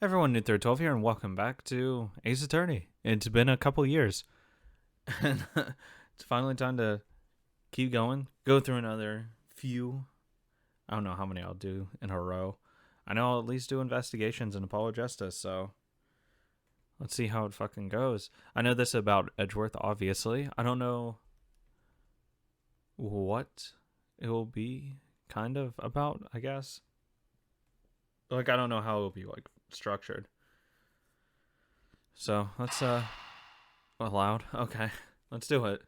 Everyone, New 12 here, and welcome back to Ace Attorney. It's been a couple years, and it's finally time to keep going. Go through another few. I don't know how many I'll do in a row. I know I'll at least do investigations and Apollo Justice, so let's see how it fucking goes. I know this about Edgeworth, obviously. I don't know what it will be kind of about, I guess. Like, I don't know how it will be, like, structured. So, let's, loud? Okay. Let's do it.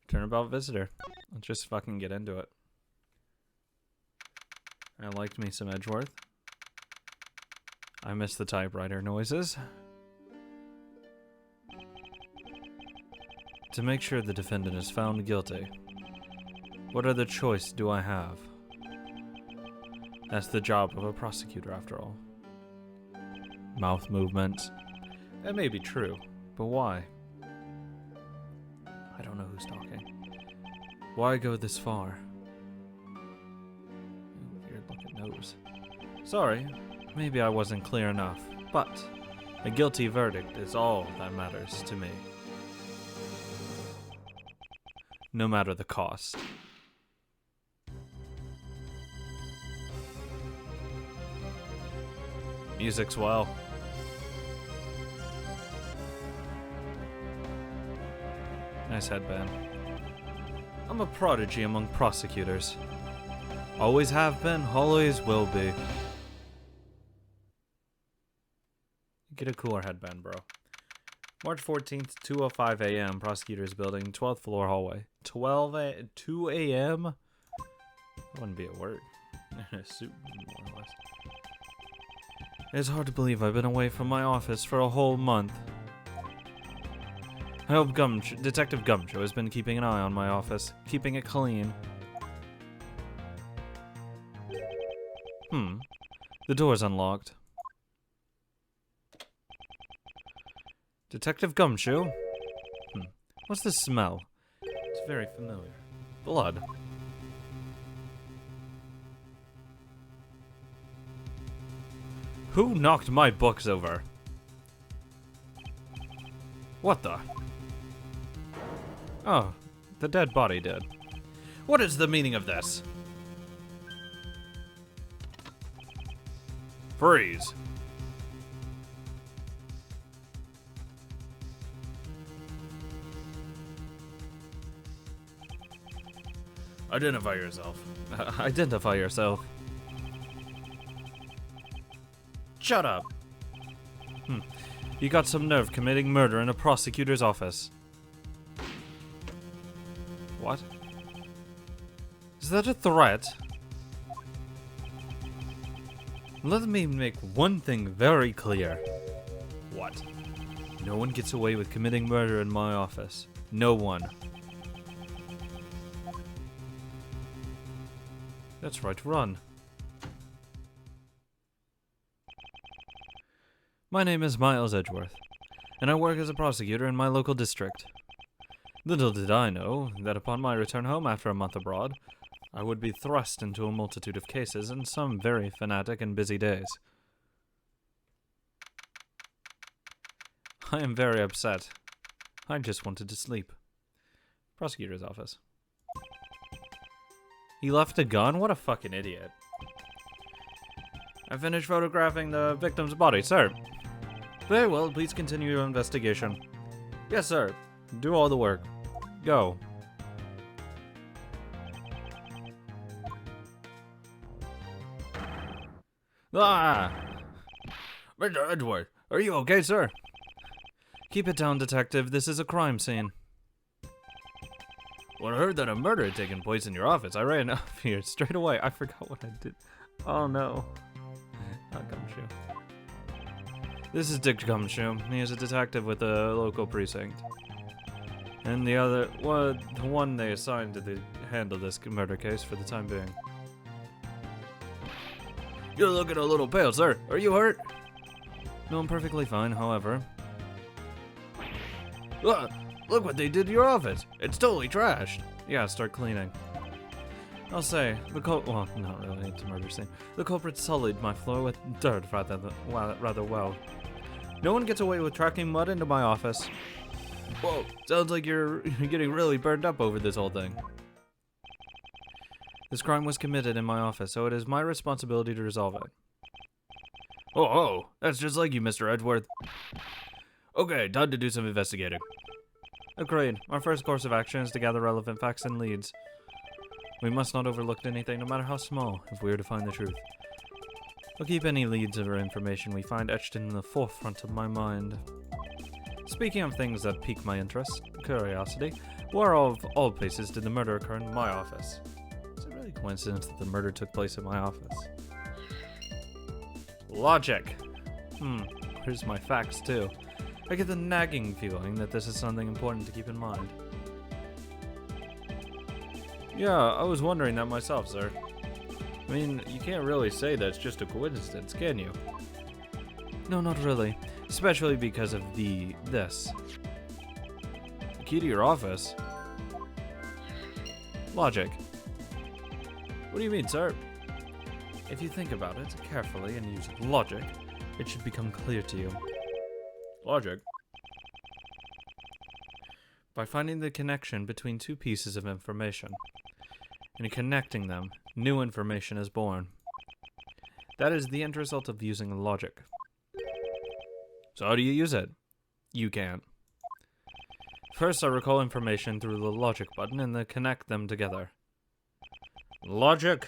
Turnabout Visitor. Let's just fucking get into it. I liked me some Edgeworth. I miss the typewriter noises. To make sure the defendant is found guilty, what other choice do I have? That's the job of a prosecutor, after all. Mouth movements. That may be true, but why? I don't know who's talking. Why go this far? Weird looking nose. Sorry, maybe I wasn't clear enough, but a guilty verdict is all that matters to me. No matter the cost. Music's well. Nice headband. I'm a prodigy among prosecutors. Always have been, always will be. Get a cooler headband, bro. March 14th, 2:05 a.m. Prosecutors Building, 12th floor hallway. 2 a.m.? I wouldn't be at work. In a suit, more or less. It's hard to believe I've been away from my office for a whole month. I hope Detective Gumshoe has been keeping an eye on my office, keeping it clean. The door's unlocked. Detective Gumshoe? What's the smell? It's very familiar. Blood. Who knocked my books over? What the? Oh, the dead body did. What is the meaning of this? Freeze. Identify yourself. Identify yourself. Shut up. You got some nerve committing murder in a prosecutor's office. What? Is that a threat? Let me make one thing very clear. What? No one gets away with committing murder in my office. No one. That's right, run. My name is Miles Edgeworth, and I work as a prosecutor in my local district. Little did I know that upon my return home after a month abroad, I would be thrust into a multitude of cases in some very fanatic and busy days. I am very upset. I just wanted to sleep. Prosecutor's office. He left a gun? What a fucking idiot. I finished photographing the victim's body, sir. Very well, please continue your investigation. Yes, sir. Do all the work. Go. Ah! Mr. Edgeworth, are you okay, sir? Keep it down, detective. This is a crime scene. When I heard that a murder had taken place in your office, I ran up here straight away. I forgot what I did. Oh, no. Not Gumshoe. This is Dick Gumshoe. He is a detective with a local precinct. And the other, well, the one they assigned to handle this murder case for the time being. You're looking a little pale, sir. Are you hurt? No, I'm perfectly fine, however. Look what they did to your office. It's totally trashed. Yeah, start cleaning. I'll say, well, not really, it's a murder scene. The culprit sullied my floor with dirt rather well. No one gets away with tracking mud into my office. Whoa, sounds like you're getting really burned up over this whole thing. This crime was committed in my office, so it is my responsibility to resolve it. Oh, that's just like you, Mr. Edgeworth. Okay, time to do some investigating. Agreed. Our first course of action is to gather relevant facts and leads. We must not overlook anything, no matter how small, if we are to find the truth. I'll keep any leads or information we find etched in the forefront of my mind. Speaking of things that pique my interest, curiosity, where of all places did the murder occur in my office? Is it really a coincidence that the murder took place in my office? Logic. Here's my facts too. I get the nagging feeling that this is something important to keep in mind. Yeah, I was wondering that myself, sir. I mean, you can't really say that's just a coincidence, can you? No, not really. Especially because of this. The key to your office? Logic. What do you mean, sir? If you think about it carefully and use logic, it should become clear to you. Logic? By finding the connection between two pieces of information. And connecting them, new information is born. That is the end result of using logic. So how do you use it? You can't. First, I recall information through the logic button and then connect them together. Logic?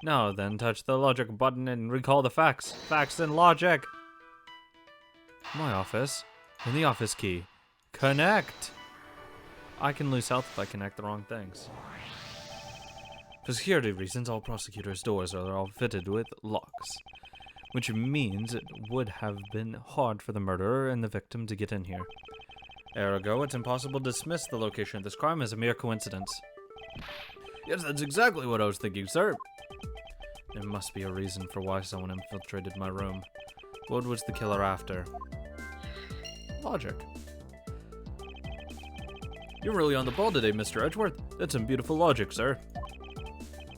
Now then, touch the logic button and recall the facts. Facts and logic! My office. And the office key. Connect! I can lose health if I connect the wrong things. For security reasons, all prosecutors' doors are all fitted with locks, which means it would have been hard for the murderer and the victim to get in here. Ergo, it's impossible to dismiss the location of this crime as a mere coincidence. Yes, that's exactly what I was thinking, sir. There must be a reason for why someone infiltrated my room. What was the killer after? Logic. You're really on the ball today, Mr. Edgeworth. That's some beautiful logic, sir.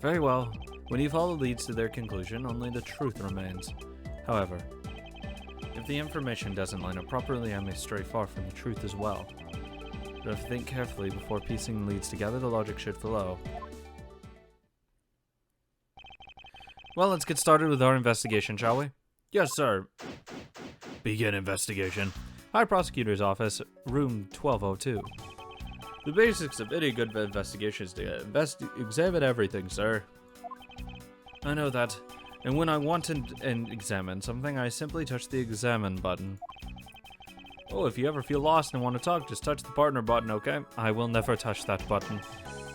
Very well. When you follow leads to their conclusion, only the truth remains. However, if the information doesn't line up properly, I may stray far from the truth as well. But if I think carefully before piecing leads together, the logic should flow. Well, let's get started with our investigation, shall we? Yes, sir. Begin investigation. High Prosecutor's Office, room 1202. The basics of any good investigation is to examine everything, sir. I know that. And when I want to examine something, I simply touch the examine button. Oh, if you ever feel lost and want to talk, just touch the partner button, okay? I will never touch that button.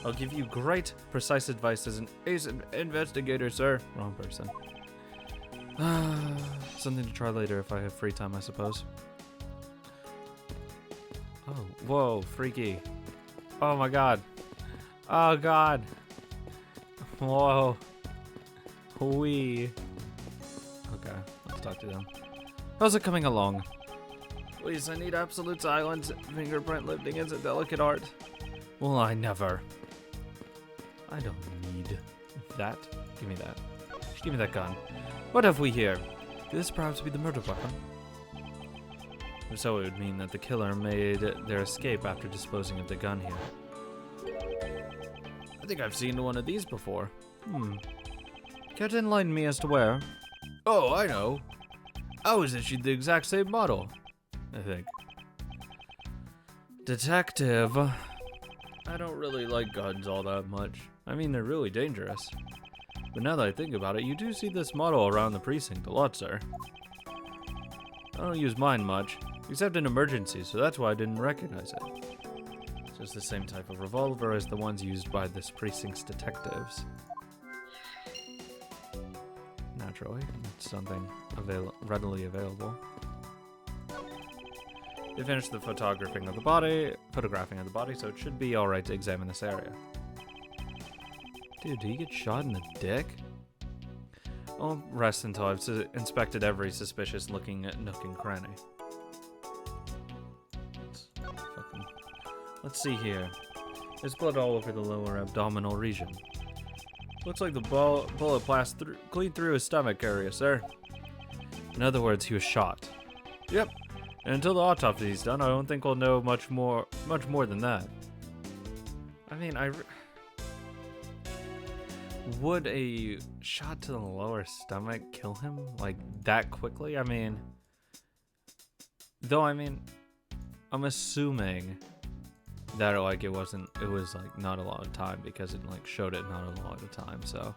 I'll give you great, precise advice as an ace investigator, sir. Wrong person. Something to try later if I have free time, I suppose. Oh, whoa, freaky. Oh my god. Oh god. Whoa. Wee. Okay, let's talk to them. How's it coming along? Please, I need absolute silence. Fingerprint lifting is a delicate art. Well, I never. I don't need that. Give me that. Just give me that gun. What have we here? Could this perhaps be the murder weapon? If so, it would mean that the killer made their escape after disposing of the gun here. I think I've seen one of these before. Care to enlighten me as to where? Oh, I know. I was issued the exact same model, I think. Detective. I don't really like guns all that much. I mean, they're really dangerous. But now that I think about it, you do see this model around the precinct a lot, sir. I don't use mine much, except in emergencies, so that's why I didn't recognize it. It's just the same type of revolver as the ones used by this precinct's detectives. Naturally, it's something readily available. They finished the photographing of the body, so it should be alright to examine this area. Dude, did he get shot in the dick? I'll rest until I've inspected every suspicious-looking nook and cranny. Let's see here. There's blood all over the lower abdominal region. Looks like the bullet passed clean through his stomach area, sir. In other words, he was shot. Yep. And until the autopsy is done, I don't think we'll know much more than that. I mean, would a shot to the lower stomach kill him like that quickly? I mean, I'm assuming that it was like not a lot of time because it like showed it not a lot of time, so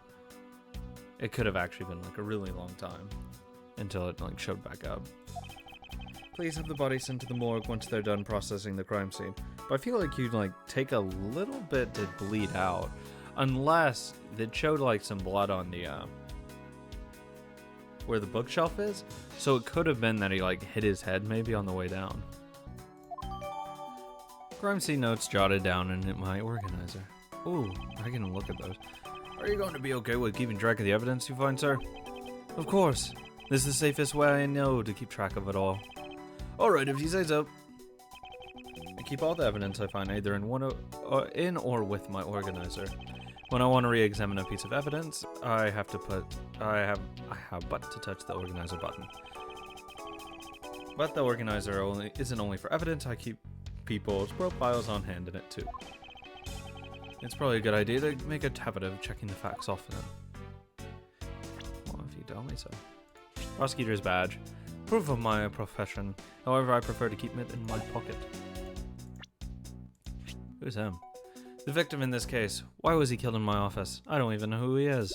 it could have actually been like a really long time until it like showed back up. Please have the body sent to the morgue once they're done processing the crime scene. But I feel like you'd like take a little bit to bleed out, unless it showed like some blood on the where the bookshelf is. So it could have been that he like hit his head maybe on the way down. Crime scene notes jotted down in my organizer. Ooh, I can look at those. Are you going to be okay with keeping track of the evidence you find, sir? Of course. This is the safest way I know to keep track of it all. Alright, if you say so. I keep all the evidence I find either in or with my organizer. When I want to re-examine a piece of evidence, I have but to touch the organizer button. But the organizer isn't only for evidence. I keep people's profiles on hand in it too. It's probably a good idea to make a habit of checking the facts often. Well, if you tell me so. Prosecutor's badge. Proof of my profession. However, I prefer to keep it in my pocket. Who's him? The victim in this case. Why was he killed in my office? I don't even know who he is.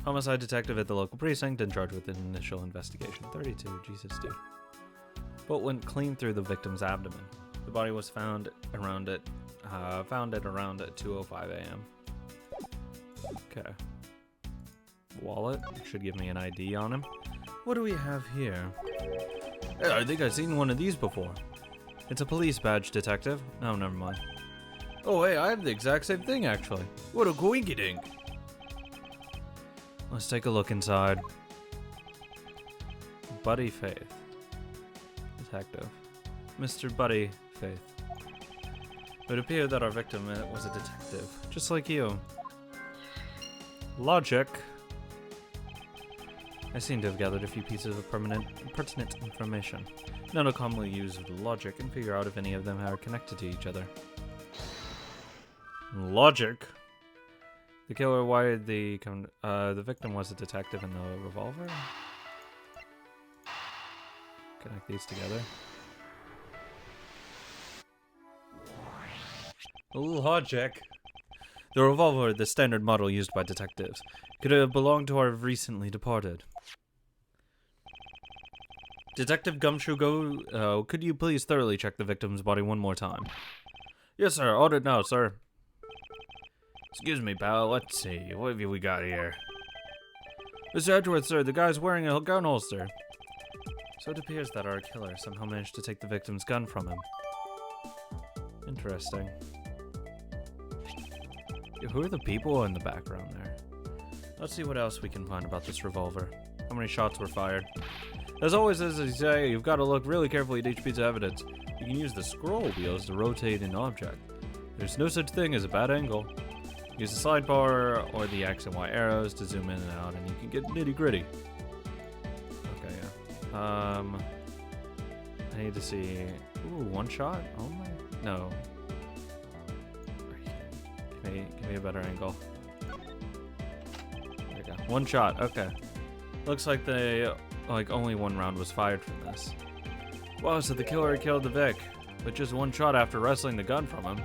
Homicide detective at the local precinct in charge with an initial investigation. 32, Jesus dude. Bullet went clean through the victim's abdomen. The body was found at around 2:05 a.m. Okay. Wallet should give me an ID on him. What do we have here? Hey, I think I've seen one of these before. It's a police badge, detective. Oh, never mind. Oh, hey, I have the exact same thing, actually. What a coinky-dink. Let's take a look inside. Buddy Faith. Detective. Mr. Buddy Faith. It would appear that our victim was a detective, just like you. Logic. I seem to have gathered a few pieces of pertinent information. None will commonly use logic and figure out if any of them are connected to each other. Logic? The killer wired the victim was a detective in the revolver? Connect these together. Logic. The revolver, the standard model used by detectives, could have belonged to our recently departed. Detective Gumshoe, could you please thoroughly check the victim's body one more time? Yes, sir. Ordered now, sir. Excuse me, pal. Let's see. What have we got here? Mr. Edgeworth, sir. The guy's wearing a gun holster. So it appears that our killer somehow managed to take the victim's gun from him. Interesting. Who are the people in the background there? Let's see what else we can find about this revolver. How many shots were fired? As always, as I say, you've got to look really carefully at each piece of evidence. You can use the scroll wheels to rotate an object. There's no such thing as a bad angle. Use the sidebar or the X and Y arrows to zoom in and out, and you can get nitty-gritty. Okay, yeah. I need to see... Ooh, one shot? Oh my... No. Give me a better angle. There you go. One shot, okay. Looks like only one round was fired from this. Wow, so the killer killed the Vic, with just one shot after wrestling the gun from him.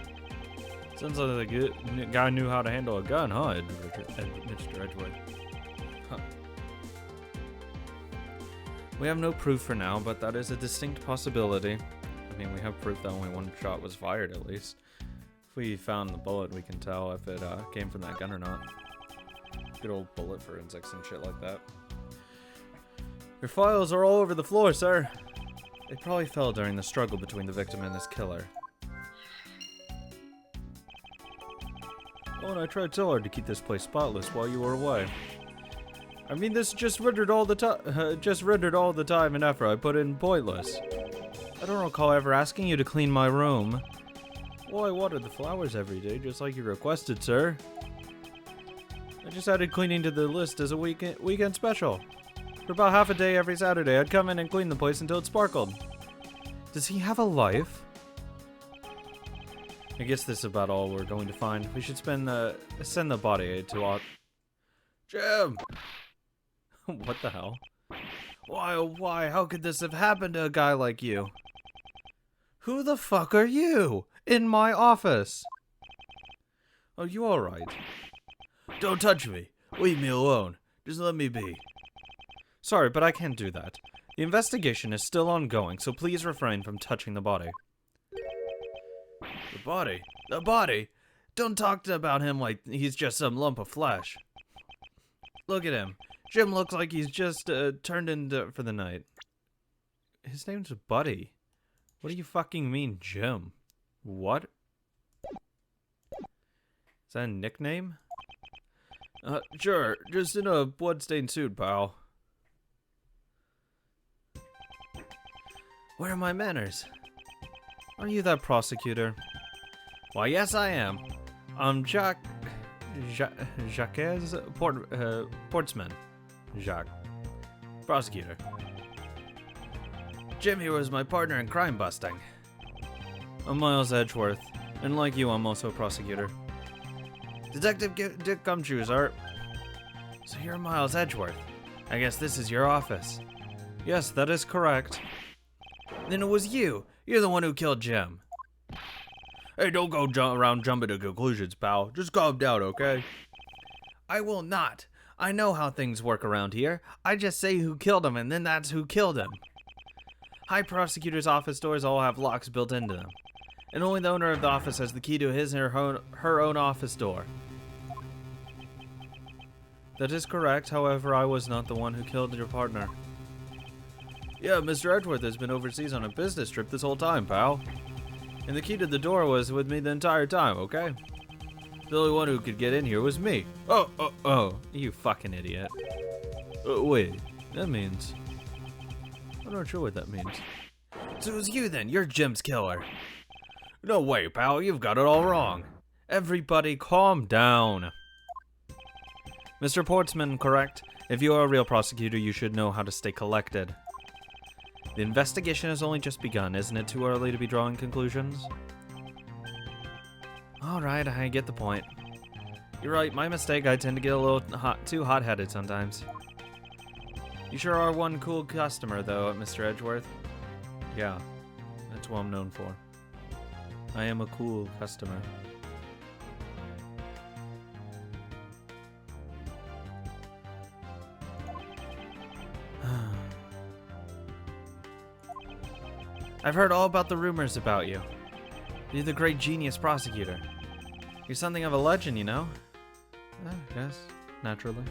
Sounds like the guy knew how to handle a gun, huh, Mr. Edgeworth? Huh. We have no proof for now, but that is a distinct possibility. I mean, we have proof that only one shot was fired, at least. If we found the bullet, we can tell if it came from that gun or not. Good old bullet forensics and shit like that. Your files are all over the floor, sir. They probably fell during the struggle between the victim and this killer. Oh, and I tried so hard to keep this place spotless while you were away. I mean, this just rendered all the time and effort I put in pointless. I don't recall ever asking you to clean my room. Well, I watered the flowers every day, just like you requested, sir. I just added cleaning to the list as a weekend special. For about half a day every Saturday, I'd come in and clean the place until it sparkled. Does he have a life? I guess this is about all we're going to find. We should send the body to Jim! What the hell? Why, oh why, how could this have happened to a guy like you? Who the fuck are you? In my office! Oh, you alright? Don't touch me. Leave me alone. Just let me be. Sorry, but I can't do that. The investigation is still ongoing, so please refrain from touching the body. The body? The body? Don't talk about him like he's just some lump of flesh. Look at him. Jim looks like he's just turned into for the night. His name's Buddy. What do you fucking mean, Jim? What? Is that a nickname? Sure. Just in a bloodstained suit, pal. Where are my manners? Are you that prosecutor? Why, yes, I am. I'm Jacques Portsman. Jacques. Prosecutor. Jim here was my partner in crime busting. I'm Miles Edgeworth, and like you, I'm also a prosecutor. Detective Dick Gumshoe, sir. So you're Miles Edgeworth. I guess this is your office. Yes, that is correct. Then it was you. You're the one who killed Jim. Hey, don't go around jumping to conclusions, pal. Just calm down, okay? I will not. I know how things work around here. I just say who killed him, and then that's who killed him. High prosecutor's office doors all have locks built into them. And only the owner of the office has the key to his or her own office door. That is correct, however, I was not the one who killed your partner. Yeah, Mr. Edgeworth has been overseas on a business trip this whole time, pal. And the key to the door was with me the entire time, okay? The only one who could get in here was me. Oh, you fucking idiot. Wait, that means... I'm not sure what that means. So it was you then, you're Jim's killer. No way, pal, you've got it all wrong. Everybody calm down. Mr. Portsman, correct? If you are a real prosecutor, you should know how to stay collected. The investigation has only just begun. Isn't it too early to be drawing conclusions? Alright, I get the point. You're right, my mistake. I tend to get a little too hot-headed sometimes. You sure are one cool customer, though, Mr. Edgeworth. Yeah, that's what I'm known for. I am a cool customer. I've heard all about the rumors about you. You're the great genius prosecutor. You're something of a legend, you know? Yes, naturally.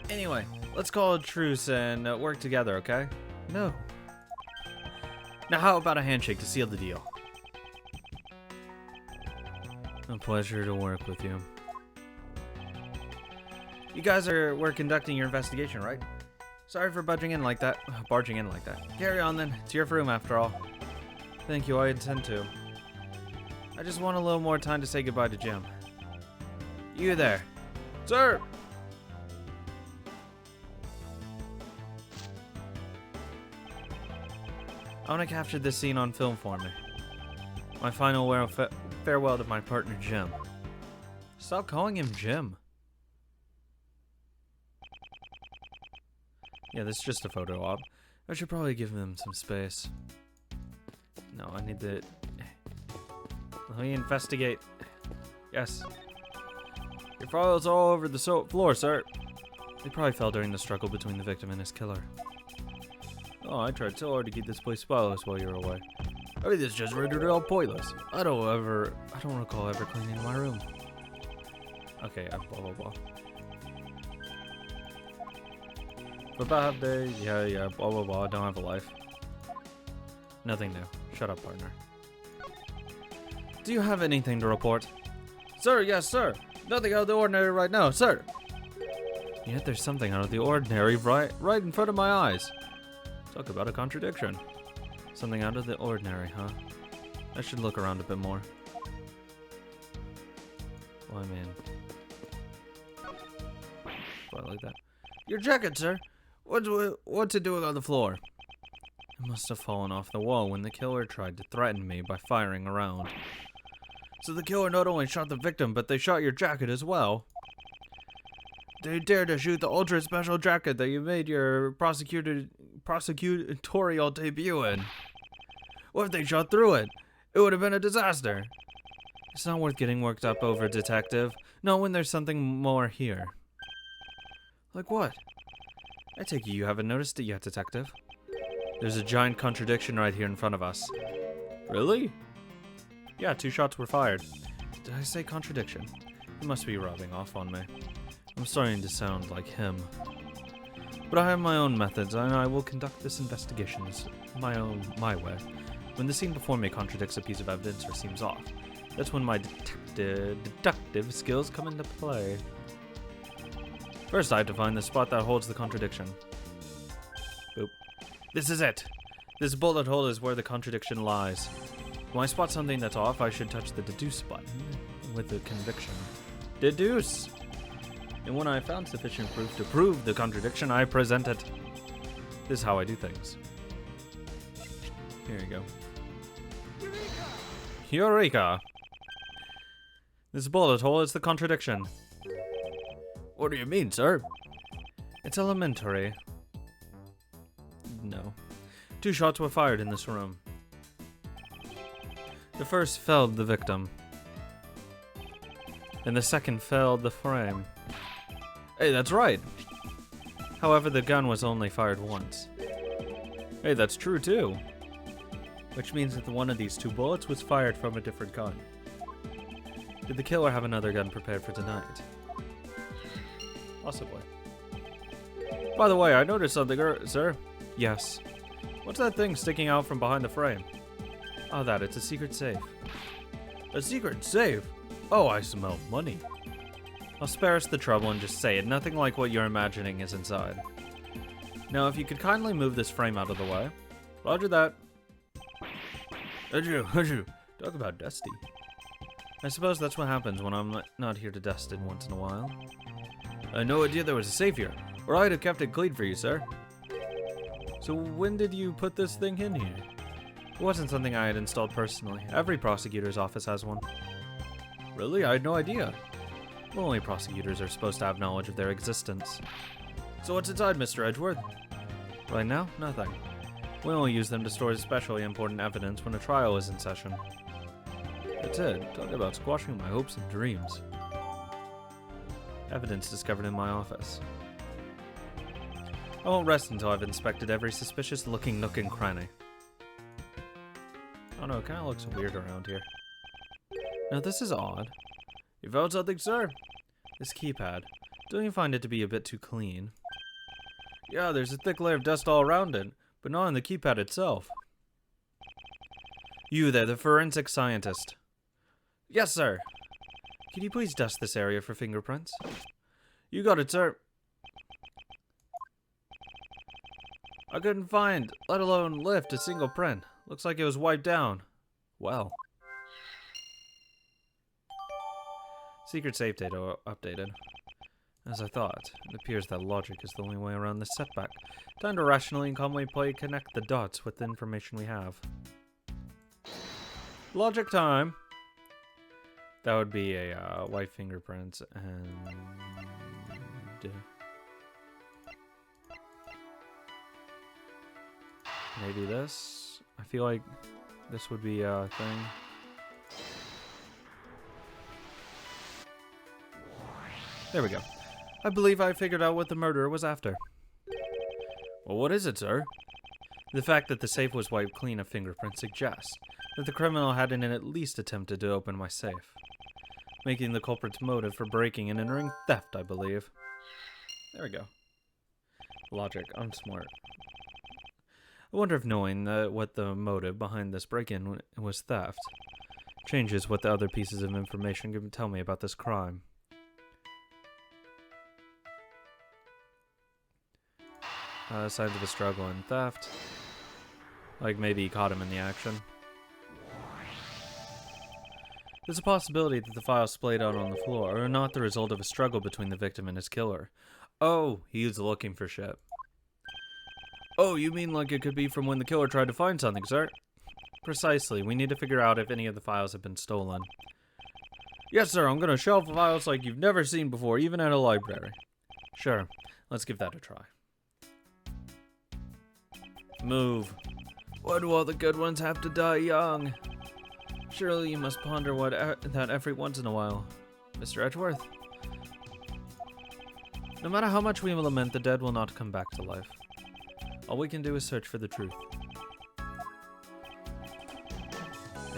Anyway, let's call a truce and work together, okay? No. Now how about a handshake to seal the deal? A pleasure to work with you. You guys we're conducting your investigation, right? Sorry for barging in like that. Carry on then. It's your room after all. Thank you, I intend to. I just want a little more time to say goodbye to Jim. You there. Sir! I want to capture this scene on film for me. My final farewell to my partner Jim. Stop calling him Jim. Yeah, this is just a photo op. I should probably give them some space. No, I need the... Let me investigate. Yes. Your files all over the floor, sir. They probably fell during the struggle between the victim and his killer. Oh, I tried so hard to keep this place spotless while you were away. I mean, this just rendered it all pointless. I don't recall ever cleaning my room. Okay, blah blah blah. For bad day, yeah, blah blah blah, I don't have a life. Nothing new. Shut up, partner. Do you have anything to report? Sir, yes, sir. Nothing out of the ordinary right now, sir. Yet there's something out of the ordinary right in front of my eyes. Talk about a contradiction. Something out of the ordinary, huh? I should look around a bit more. Oh, man. Do I like that? Your jacket, sir! What's it doing on the floor? It must have fallen off the wall when the killer tried to threaten me by firing around. So the killer not only shot the victim, but they shot your jacket as well. They dared to shoot the ultra special jacket that you made your prosecutorial debut in. What if they shot through it? It would have been a disaster. It's not worth getting worked up over, detective. Not when there's something more here. Like what? I take it you haven't noticed it yet, detective. There's a giant contradiction right here in front of us. Really? Yeah, 2 shots were fired. Did I say contradiction? He must be rubbing off on me. I'm starting to sound like him. But I have my own methods, and I will conduct this investigation my way. When the scene before me contradicts a piece of evidence or seems off, that's when my deductive skills come into play. First, I have to find the spot that holds the contradiction. Boop. This is it! This bullet hole is where the contradiction lies. When I spot something that's off, I should touch the deduce button with the conviction. Deduce! And when I found sufficient proof to prove the contradiction, I present it. This is how I do things. Here you go. Eureka! This bullet hole is the contradiction. What do you mean, sir? It's elementary. No. 2 shots were fired in this room. The first felled the victim, and the second felled the frame. Hey, that's right. However, the gun was only fired once. Hey, that's true too. Which means that one of these 2 bullets was fired from a different gun. Did the killer have another gun prepared for tonight? Possibly. By the way, I noticed something, sir. Yes. What's that thing sticking out from behind the frame? Oh, it's a secret safe. A secret safe? Oh, I smell money. I'll spare us the trouble and just say it. Nothing like what you're imagining is inside. Now, if you could kindly move this frame out of the way. Roger that. Achoo. Talk about dusty. I suppose that's what happens when I'm not here to dust it once in a while. I had no idea there was a safe here, or I'd have kept it clean for you, sir. So when did you put this thing in here? It wasn't something I had installed personally. Every prosecutor's office has one. Really? I had no idea. Well, only prosecutors are supposed to have knowledge of their existence. So what's inside, Mr. Edgeworth? Right now, nothing. We only use them to store especially important evidence when a trial is in session. That's it. Talk about squashing my hopes and dreams. Evidence discovered in my office. I won't rest until I've inspected every suspicious-looking nook and cranny. Oh no, it kind of looks weird around here. Now this is odd. You found something, sir? This keypad. Don't you find it to be a bit too clean? Yeah, there's a thick layer of dust all around it, but not on the keypad itself. You there, the forensic scientist. Yes, sir. Can you please dust this area for fingerprints? You got it, sir. I couldn't find, let alone lift, a single print. Looks like it was wiped down. Well. Secret safe data updated. As I thought, it appears that logic is the only way around this setback. Time to rationally and calmly connect the dots with the information we have. Logic time! That would be a white fingerprint and... maybe this? I feel like this would be a thing. There we go. I believe I figured out what the murderer was after. Well, what is it, sir? The fact that the safe was wiped clean of fingerprints suggests that the criminal hadn't at least attempted to open my safe, making the culprit's motive for breaking and entering theft, I believe. There we go. Logic. I'm smart. I wonder if knowing what the motive behind this break-in was theft changes what the other pieces of information can tell me about this crime. Signs of a struggle and theft. Like maybe he caught him in the action. There's a possibility that the files splayed out on the floor are not the result of a struggle between the victim and his killer. Oh, he's looking for shit. Oh, you mean like it could be from when the killer tried to find something, sir? Precisely. We need to figure out if any of the files have been stolen. Yes, sir. I'm gonna shelve files like you've never seen before, even at a library. Sure. Let's give that a try. Move. Why do all the good ones have to die young? Surely you must ponder that every once in a while, Mr. Edgeworth. No matter how much we lament, the dead will not come back to life. All we can do is search for the truth.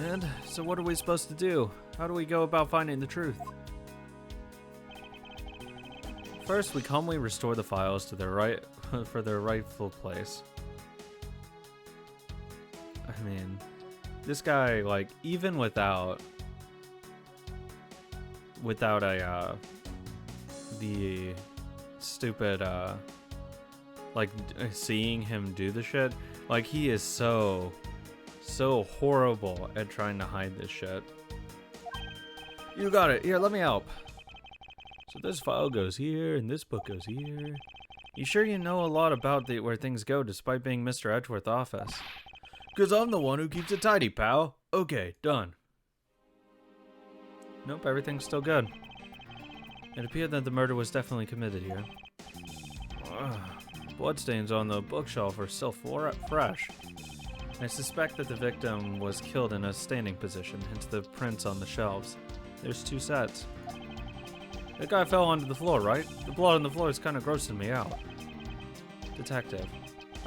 And so what are we supposed to do? How do we go about finding the truth? First, we calmly restore the files to their for their rightful place. I mean, this guy, like, even without the stupid, like, seeing him do the shit, like, he is so horrible at trying to hide this shit. You got it. Here, let me help. So this file goes here, and this book goes here. You sure you know a lot about where things go, despite being Mr. Edgeworth's office? 'Cause I'm the one who keeps it tidy, pal. Okay, done. Nope, everything's still good. It appeared that the murder was definitely committed here. Bloodstains on the bookshelf are still fresh. I suspect that the victim was killed in a standing position, hence the prints on the shelves. There's 2 sets. That guy fell onto the floor, right? The blood on the floor is kind of grossing me out. Detective,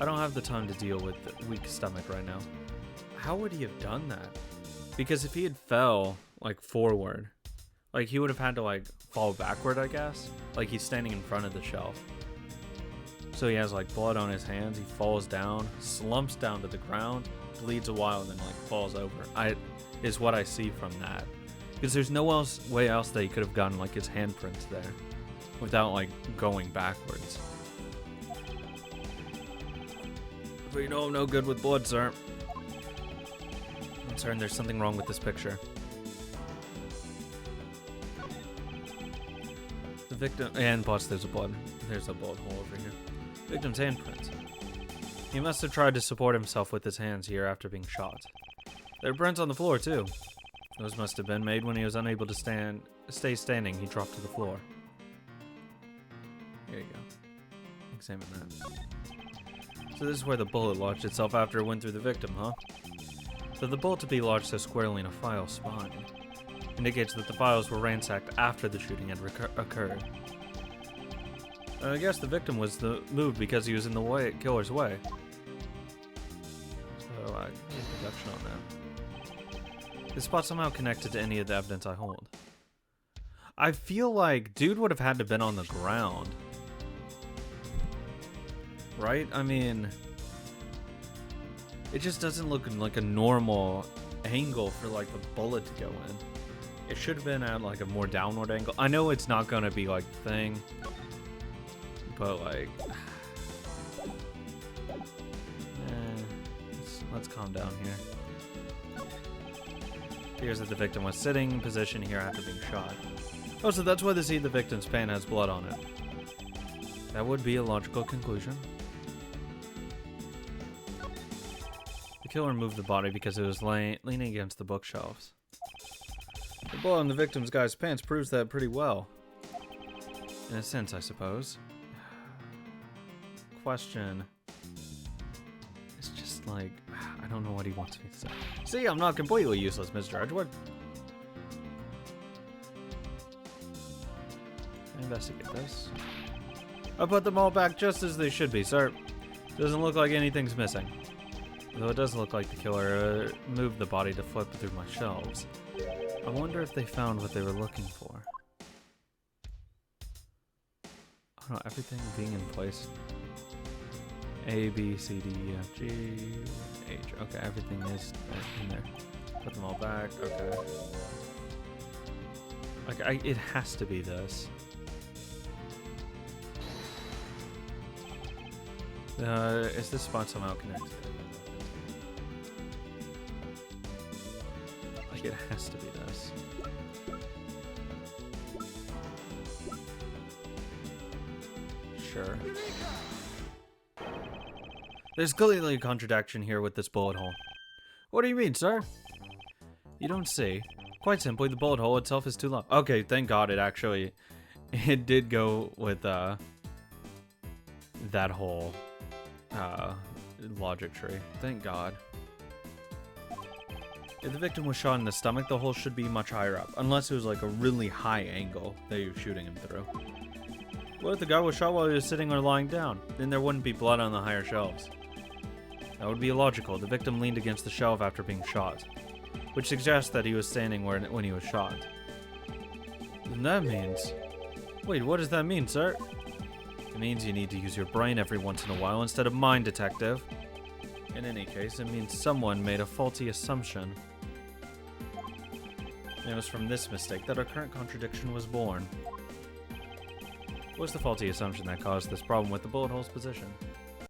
I don't have the time to deal with the weak stomach right now. How would he have done that? Because if he had fell, like, forward, like, he would have had to, like, fall backward, I guess. Like, he's standing in front of the shelf. So he has, like, blood on his hands. He falls down, slumps down to the ground, bleeds a while, and then, like, falls over. Is what I see from that. Because there's no way else that he could have gotten, like, his handprints there without, like, going backwards. But you know I'm no good with blood, sir. I'm concerned there's something wrong with this picture. The victim, and plus there's a bullet hole over here. Victim's handprints. He must have tried to support himself with his hands here after being shot. There are prints on the floor too. Those must have been made when he was unable to stay standing. He dropped to the floor. There you go. Examine that. So this is where the bullet lodged itself after it went through the victim, huh? So the bullet to be lodged so squarely in a file spine indicates that the files were ransacked after the shooting had occurred. I guess the victim was moved because he was in the killer's way. So I need deduction on that. This spot somehow connected to any of the evidence I hold. I feel like dude would have had to been on the ground. Right? I mean, it just doesn't look like a normal angle for like the bullet to go in. It should have been at like a more downward angle. I know it's not gonna be like the thing, but like, let's calm down here. Appears that the victim was sitting in position here after being shot. Oh, so that's why the seat of the victim's pant has blood on it. That would be a logical conclusion. The killer moved the body because it was leaning against the bookshelves. The blood on the victim's guy's pants proves that pretty well. In a sense, I suppose. Question. It's just like, I don't know what he wants me to say. See, I'm not completely useless, Mr. Edgeworth. Investigate this. I put them all back just as they should be, sir. Doesn't look like anything's missing. Though it does look like the killer moved the body to flip through my shelves. I wonder if they found what they were looking for. Oh no, everything being in place. A, B, C, D, E, F, G, H. Okay, everything is in there. Put them all back. Okay. Like, it has to be this. Is this spot somehow connected? Like, it has to be this. Sure. There's clearly a contradiction here with this bullet hole. What do you mean, sir? You don't see. Quite simply, the bullet hole itself is too long. Okay, thank God it did go with that whole logic tree. Thank God. If the victim was shot in the stomach, the hole should be much higher up, unless it was like a really high angle that you were shooting him through. What if the guy was shot while he was sitting or lying down? Then there wouldn't be blood on the higher shelves. That would be illogical. The victim leaned against the shelf after being shot, which suggests that he was standing when he was shot. And that means... Wait, what does that mean, sir? It means you need to use your brain every once in a while instead of mind, detective. In any case, it means someone made a faulty assumption. It was from this mistake that our current contradiction was born. What's the faulty assumption that caused this problem with the bullet hole's position?